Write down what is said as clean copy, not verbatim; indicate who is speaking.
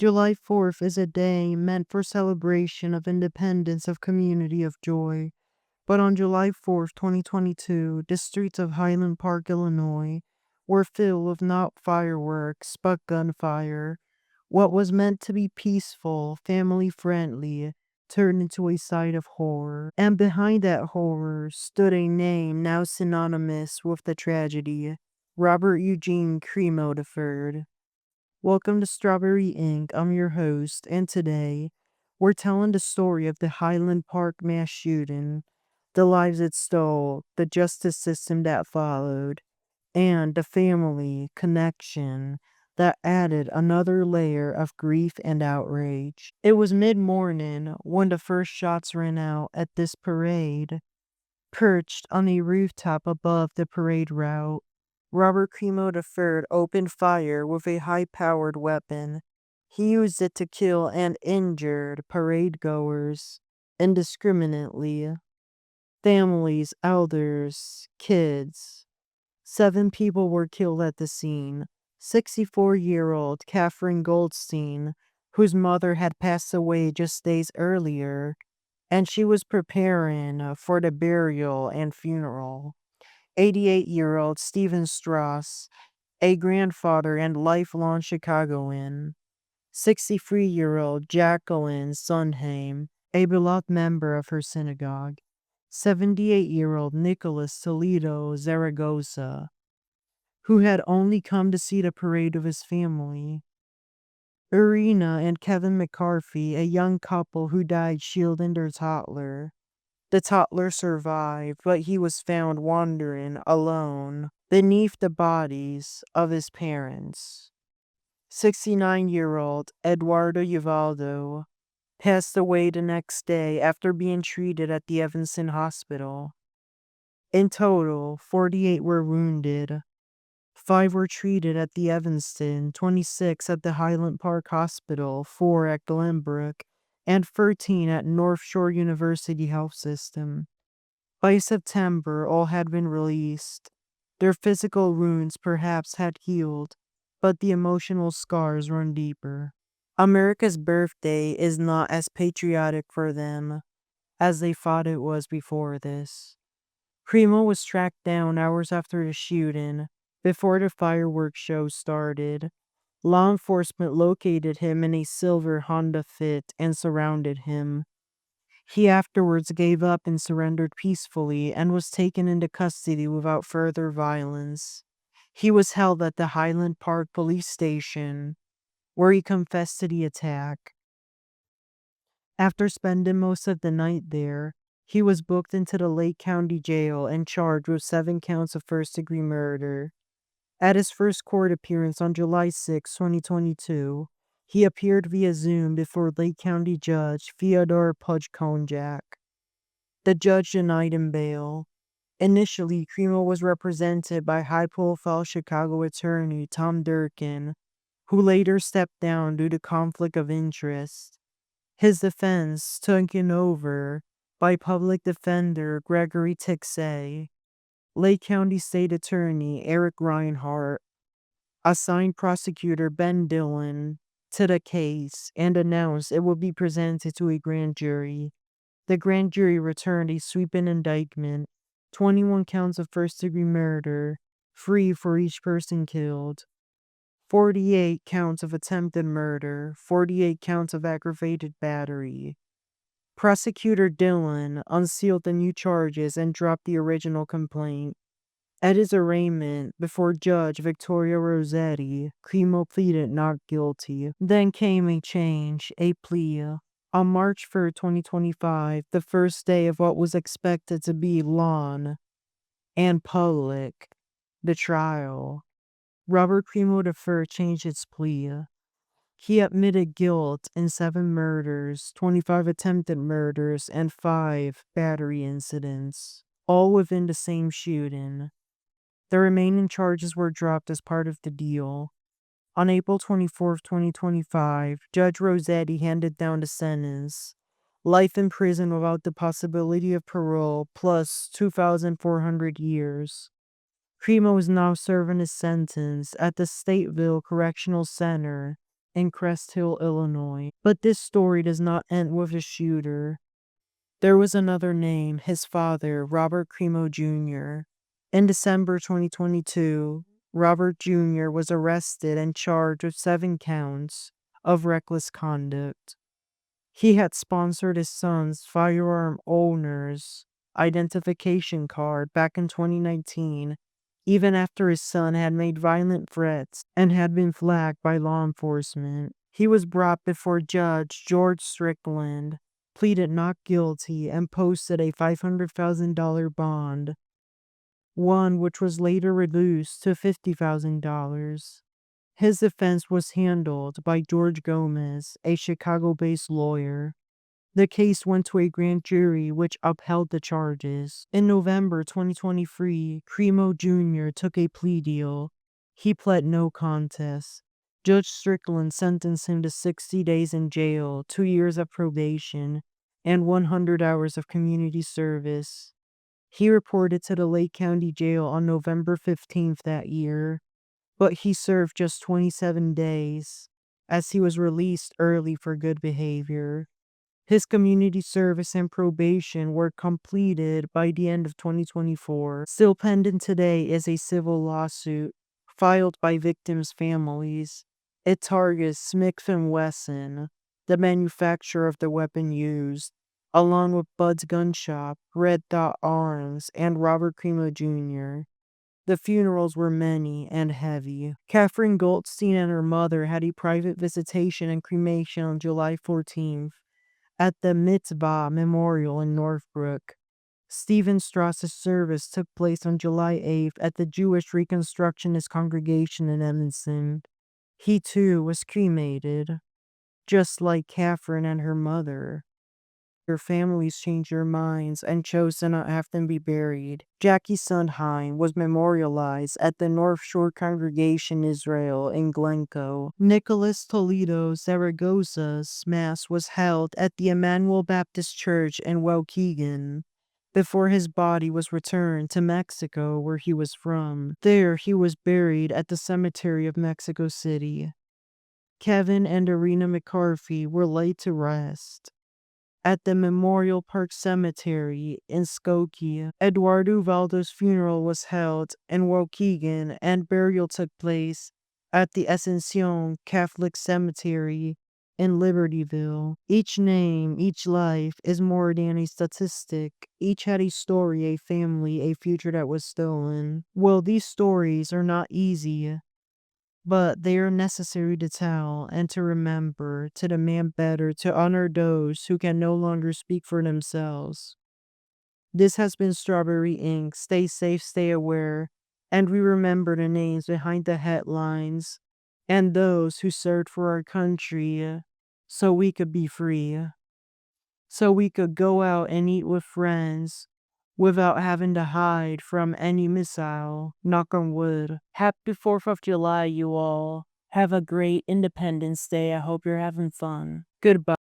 Speaker 1: July 4th is a day meant for celebration of independence of community of joy. But on July 4th, 2022, the streets of Highland Park, Illinois, were filled with not fireworks, but gunfire. What was meant to be peaceful, family-friendly, turned into a sight of horror. And behind that horror stood a name now synonymous with the tragedy, Robert Eugene Crimo III. Welcome to Strawberry Ink. I'm your host, and today we're telling the story of the Highland Park mass shooting, the lives it stole, the justice system that followed, and the family connection that added another layer of grief and outrage. It was mid-morning when the first shots rang out at this parade. Perched on a rooftop above the parade route, Robert Crimo III opened fire with a high-powered weapon. He used it to kill and injure parade goers indiscriminately. Families, elders, kids. 7 people were killed at the scene. 64-year-old Catherine Goldstein, whose mother had passed away just days earlier, and she was preparing for the burial and funeral. 88-year-old Stephen Strauss, a grandfather and lifelong Chicagoan. 63-year-old Jacqueline Sondheim, a beloved member of her synagogue. 78-year-old Nicholas Toledo Zaragoza, who had only come to see the parade of his family. Irina and Kevin McCarthy, a young couple who died shielding their toddler. The toddler survived, but he was found wandering alone beneath the bodies of his parents. 69-year-old Eduardo Uvaldo passed away the next day after being treated at the Evanston Hospital. In total, 48 were wounded. 5 were treated at the Evanston, 26 at the Highland Park Hospital, 4 at Glenbrook, and 13 at North Shore University Health System. By September, all had been released. Their physical wounds perhaps had healed, but the emotional scars run deeper. America's birthday is not as patriotic for them as they thought it was before this. Crimo was tracked down hours after the shooting, before the fireworks show started. Law enforcement located him in a silver Honda Fit and surrounded him. He afterwards gave up and surrendered peacefully and was taken into custody without further violence. He was held at the Highland Park police station, where he confessed to the attack. After spending most of the night there, he was booked into the Lake County Jail and charged with 7 counts of first-degree murder. At his first court appearance on July 6, 2022, he appeared via Zoom before Lake County Judge Fyodor Pudge-Konjak. The judge denied him bail. Initially, Crimo was represented by high-profile Chicago attorney Tom Durkin, who later stepped down due to conflict of interest. His defense taken over by public defender Gregory Tixay. Lake County State Attorney Eric Reinhardt assigned prosecutor Ben Dillon to the case and announced it would be presented to a grand jury. The grand jury returned a sweeping indictment, 21 counts of first-degree murder, 3 for each person killed, 48 counts of attempted murder, 48 counts of aggravated battery. Prosecutor Dillon unsealed the new charges and dropped the original complaint. At his arraignment before Judge Victoria Rossetti, Crimo pleaded not guilty. Then came a change, a plea. On March 3rd, 2025, the first day of what was expected to be long and public, the trial, Robert Crimo III changed his plea. He admitted guilt in 7 murders, 25 attempted murders, and 5 battery incidents, all within the same shooting. The remaining charges were dropped as part of the deal. On April 24, 2025, Judge Rossetti handed down the sentence: life in prison without the possibility of parole plus 2,400 years. Crimo is now serving his sentence at the Stateville Correctional Center in Crest Hill, Illinois. But this story does not end with the shooter. There was another name, his father, Robert Crimo Jr. In December 2022, Robert Jr. was arrested and charged with 7 counts of reckless conduct. He had sponsored his son's firearm owner's identification card back in 2019, even after his son had made violent threats and had been flagged by law enforcement. He was brought before Judge George Strickland, pleaded not guilty, and posted a $500,000 bond, one which was later reduced to $50,000. His defense was handled by George Gomez, a Chicago-based lawyer. The case went to a grand jury which upheld the charges. In November 2023, Crimo Jr. took a plea deal. He pled no contest. Judge Strickland sentenced him to 60 days in jail, 2 years of probation, and 100 hours of community service. He reported to the Lake County Jail on November 15th that year, but he served just 27 days, as he was released early for good behavior. His community service and probation were completed by the end of 2024. Still pending today is a civil lawsuit filed by victims' families. It targets Smith & Wesson, the manufacturer of the weapon used, along with Bud's Gun Shop, Red Dot Arms, and Robert Crimo Jr. The funerals were many and heavy. Catherine Goldstein and her mother had a private visitation and cremation on July 14th at the Mitzvah Memorial in Northbrook. Stephen Strauss's service took place on July 8th at the Jewish Reconstructionist Congregation in Evanston. He too was cremated, just like Catherine and her mother. Their families changed their minds and chose to not have them be buried. Jackie's son Hein was memorialized at the North Shore Congregation Israel in Glencoe. Nicholas Toledo Zaragoza's mass was held at the Emmanuel Baptist Church in Waukegan before his body was returned to Mexico, where he was from. There he was buried at the cemetery of Mexico City. Kevin and Irina McCarthy were laid to rest at the Memorial Park Cemetery in Skokie. Eduardo Valdo's funeral was held in Waukegan, and burial took place at the Ascension Catholic Cemetery in Libertyville. Each name, each life is more than a statistic. Each had a story, a family, a future that was stolen. Well, these stories are not easy, but they are necessary to tell and to remember, to demand better, to honor those who can no longer speak for themselves. This has been Strawberry Ink. Stay safe, stay aware, and we remember the names behind the headlines and those who served for our country so we could be free, so we could go out and eat with friends without having to hide from any missile. Knock on wood. Happy 4th of July, you all. Have a great Independence Day. I hope you're having fun. Goodbye.